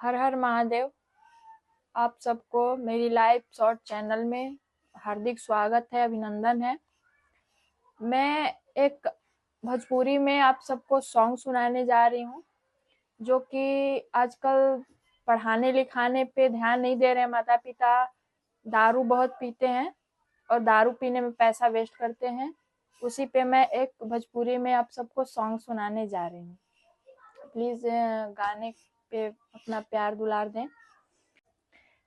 हर हर महादेव। आप सबको मेरी लाइव शॉर्ट चैनल में हार्दिक स्वागत है, अभिनंदन है। मैं एक भोजपुरी में आप सबको सॉन्ग सुनाने जा रही हूँ, जो कि आजकल पढ़ाने लिखाने पे ध्यान नहीं दे रहे माता पिता। दारू बहुत पीते हैं और दारू पीने में पैसा वेस्ट करते हैं। उसी पे मैं एक भोजपुरी में आप सबको सॉन्ग सुनाने जा रही हूँ। प्लीज गाने पे अपना प्यार दुलार दें।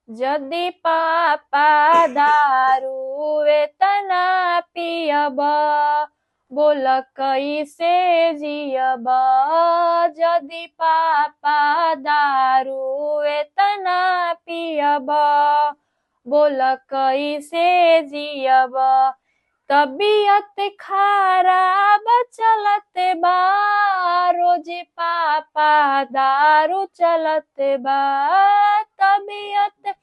जदि पापा दारू एतना पियब, बोल कैसे जियब। जदि पापा दारू एतना पियब, बोल कैसे जियब। तबीयत खराब चलत बा, रोज पापा दारू चलत बा। तबीयत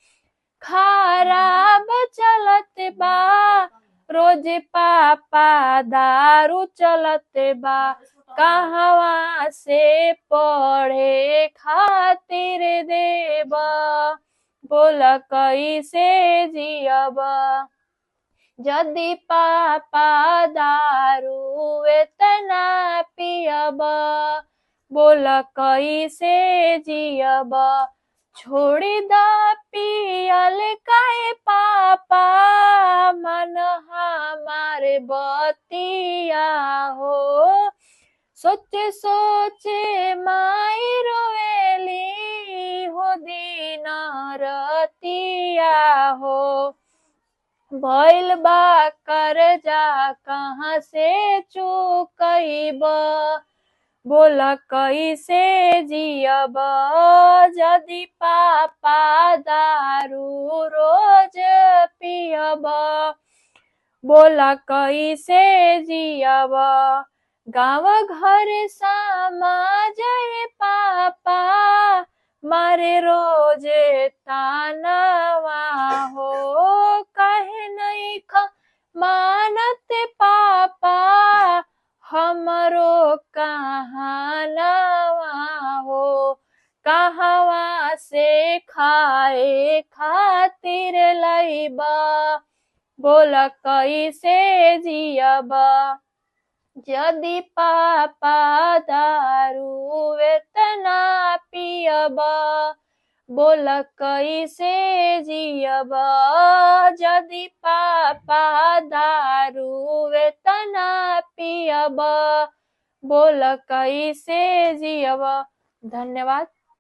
खराब चलत बा, रोज पापा दारू चलत बा। कहवा से पढ़े खातिर देब, बोल कैसे जियब। जदि पापा दारू एतना पियब, बोल कैसे जियब। छोड़ी द पियल काहे पापा, मन हमारे बतिया हो। सोचे सोचे माई रोएली हो, दिन रतिया हो। भइल बा कर्जा कहाँ से चुकइब, बोल कैसे जियब। जदि पापा दारू रोज पियब, बोल कैसे जियब। गाँव घर समाज पापा, मारे रोज तानवा हो। कहे नहीं मानत पापा, हमरो कहानवा हो। कहवा से खाए खातिर लइब, बोल कैसे जियब। जदि पापा दारू एतना पियब, बोल कैसे जियब। जदि पापा दारू एतना पियब, बोल कैसे जियब। धन्यवाद।